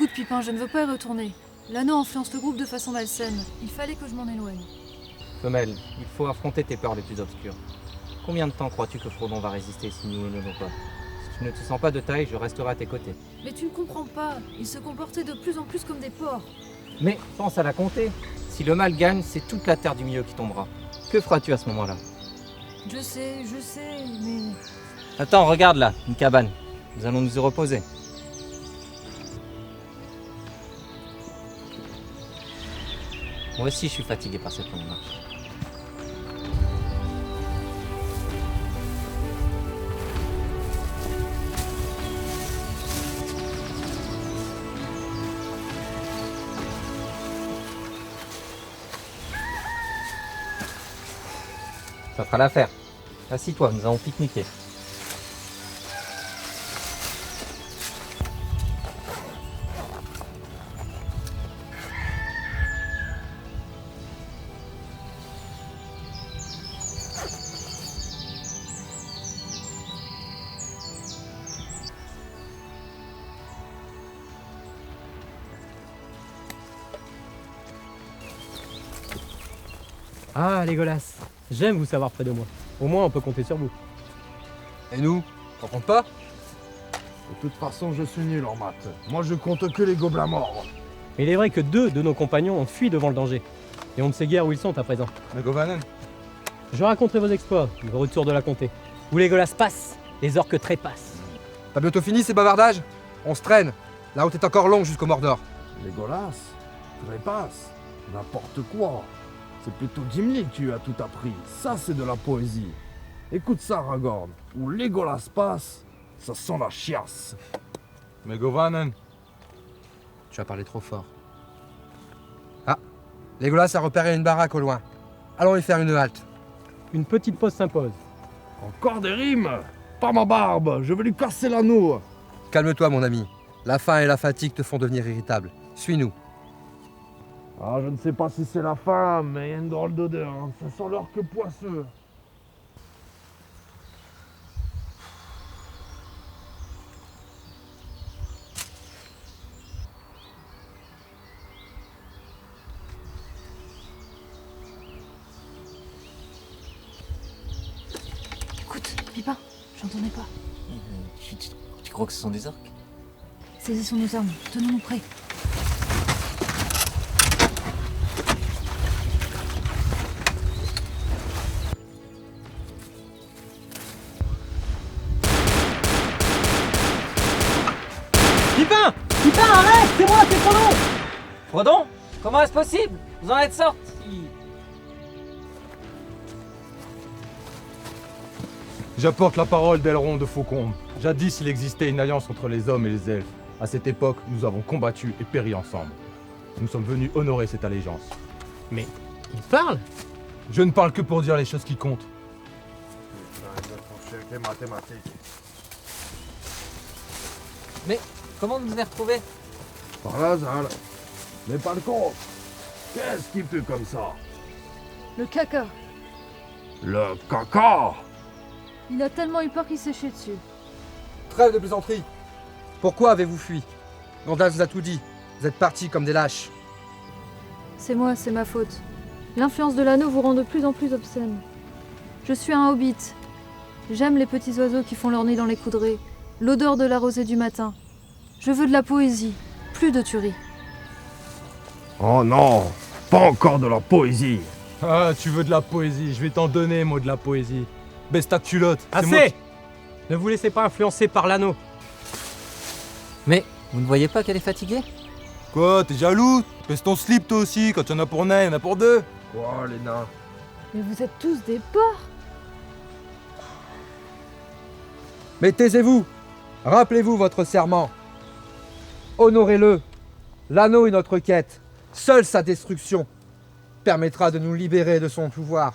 Écoute, Pipin, je ne veux pas y retourner. L'anneau influence le groupe de façon malsaine. Il fallait que je m'en éloigne. Femelle, il faut affronter tes peurs les plus obscures. Combien de temps crois-tu que Frodon va résister si nous ne l'aidons pas? Si tu ne te sens pas de taille, je resterai à tes côtés. Mais tu ne comprends pas. Ils se comportaient de plus en plus comme des porcs. Mais pense à la compter. Si le mal gagne, c'est toute la terre du milieu qui tombera. Que feras-tu à ce moment-là? Je sais, mais... Attends, regarde là, une cabane. Nous allons nous y reposer. Moi aussi, je suis fatigué par cette longue marche. Ça fera l'affaire. Assis-toi, nous allons pique-niquer. Ah, Légolas, j'aime vous savoir près de moi. Au moins, on peut compter sur vous. Et nous? T'en comptes pas? De toute façon, je suis nul en maths. Moi, je compte que les gobelins morts. Mais il est vrai que 2 de nos compagnons ont fui devant le danger. Et on ne sait guère où ils sont à présent. Mais Govanen? Je raconterai vos exploits, le retour de la comté. Où Légolas passe, les orques trépassent. T'as bientôt fini ces bavardages? On se traîne. La route est encore longue jusqu'au Mordor. Légolas, trépasse, n'importe quoi. C'est plutôt Gimli qui a tout appris. Ça, c'est de la poésie. Écoute ça, Aragorn. Où Légolas passe, ça sent la chiasse. Mais Govanen? Tu as parlé trop fort. Ah, Legolas a repéré une baraque au loin. Allons y faire une halte. Une petite pause s'impose. Encore des rimes? Pas ma barbe, je vais lui casser l'anneau. Calme-toi, mon ami. La faim et la fatigue te font devenir irritable. Suis-nous. Ah, je ne sais pas si c'est la faim, mais il y a une drôle d'odeur. Hein. Ça sent l'orque poisseux. Écoute, Pipin, j'entendais pas. Tu crois que ce sont des orques? Saisissons nos armes, tenons-nous prêts. Pipin! Pipin, arrête! C'est moi, c'est Frodon! Frodon? Comment est-ce possible? Vous en êtes sorti? J'apporte la parole d'Elrond de Faucombe. Jadis, il existait une alliance entre les hommes et les elfes. À cette époque, nous avons combattu et péri ensemble. Nous sommes venus honorer cette allégeance. Mais il parle? Je ne parle que pour dire les choses qui comptent. Les mathématiques. Mais comment vous avez retrouvés? Par hasard. Mais par contre, qu'est-ce qui pue comme ça? Le caca. Le caca! Il a tellement eu peur qu'il s'est chié dessus. Trêve de plaisanterie. Pourquoi avez-vous fui? Gandalf vous a tout dit. Vous êtes partis comme des lâches. C'est moi, c'est ma faute. L'influence de l'anneau vous rend de plus en plus obscène. Je suis un hobbit. J'aime les petits oiseaux qui font leur nid dans les coudrées, l'odeur de la rosée du matin. Je veux de la poésie, plus de tuerie. Oh non, pas encore de la poésie. Ah, tu veux de la poésie? Je vais t'en donner, moi, de la poésie. Baisse ta culotte. c'est moi Assez! qui- Ne vous laissez pas influencer par l'anneau. Mais vous ne voyez pas qu'elle est fatiguée? Quoi, t'es jaloux? Baisse ton slip, toi aussi. Quand il y en a pour un, il y en a pour deux. Quoi, les nains? Mais vous êtes tous des porcs. Mais taisez-vous. Rappelez-vous votre serment. Honorez-le. L'anneau est notre quête. Seule sa destruction permettra de nous libérer de son pouvoir.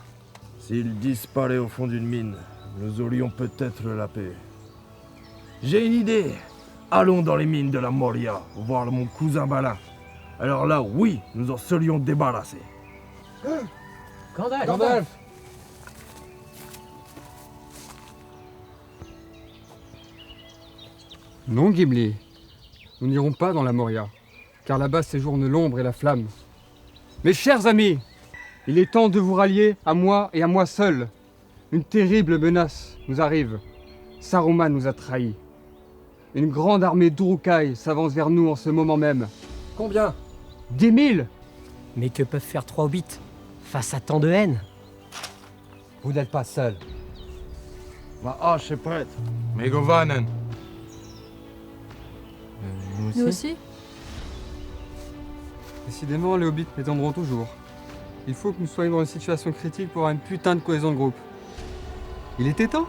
S'il disparaît au fond d'une mine, nous aurions peut-être la paix. J'ai une idée. Allons dans les mines de la Moria, voir mon cousin Balin. Alors là, oui, nous en serions débarrassés. Gandalf! Gandalf! Non, Gimli. nous n'irons pas dans la Moria, car là-bas séjourne l'ombre et la flamme. Mes chers amis, il est temps de vous rallier à moi et à moi seul. Une terrible menace nous arrive. Saruman nous a trahis. Une grande armée d'Uruk-hai s'avance vers nous en ce moment même. Combien? 10 000! Mais que peuvent faire 3 hobbits face à tant de haine? Vous n'êtes pas seul. Ma hache est prête. Megovanen. Nous aussi? Décidément, les hobbits m'étendront toujours. Il faut que nous soyons dans une situation critique pour avoir une putain de cohésion de groupe. Il était temps.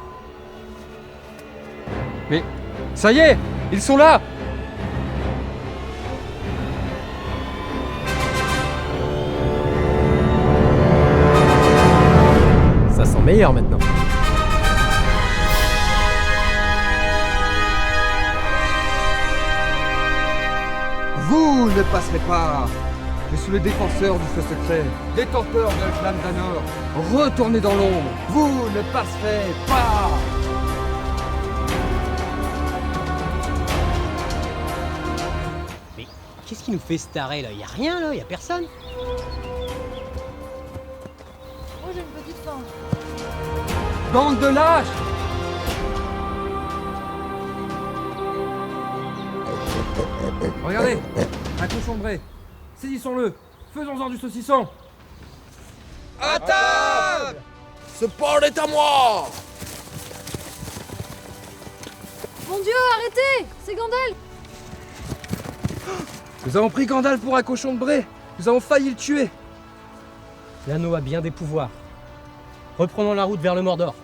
Mais ça y est, ils sont là! Ça sent meilleur maintenant. Vous ne passerez pas! Je suis le défenseur du feu secret, détenteur de la flamme d'Anor. Retournez dans l'ombre! Vous ne passerez pas! Mais qu'est-ce qui nous fait se tarer là? Y'a rien là, y'a personne. Moi j'ai une petite faim. Bande de lâches! Regardez, un cochon bré. Saisissons-le. Faisons-en du saucisson. À table! Ce porc est à moi! Mon Dieu, arrêtez! C'est Gandalf! Nous avons pris Gandalf pour un cochon de bré. Nous avons failli le tuer. L'anneau a bien des pouvoirs. Reprenons la route vers le Mordor.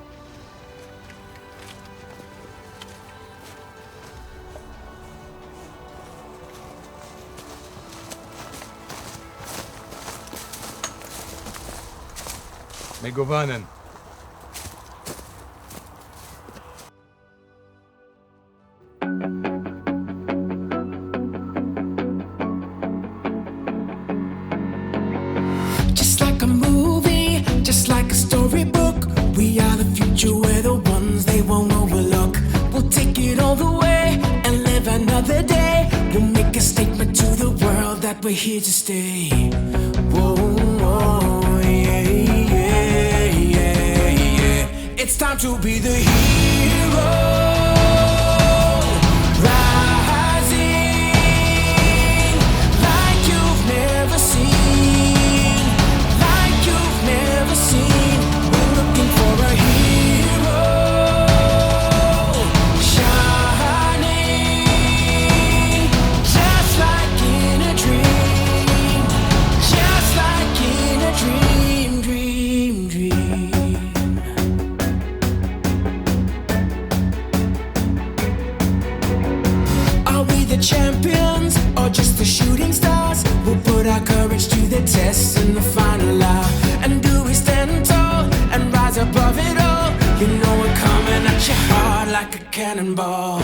Megovanen. Just like a movie, just like a storybook. We are the future, we're the ones they won't overlook. We'll take it all the way and live another day. We'll make a statement to the world that we're here to stay. Whoa, whoa, yeah, yeah, yeah, yeah. It's time to be the hero. Champions or just the shooting stars? We'll put our courage to the test in the final hour. And do we stand tall and rise above it all? You know we're coming at your heart like a cannonball.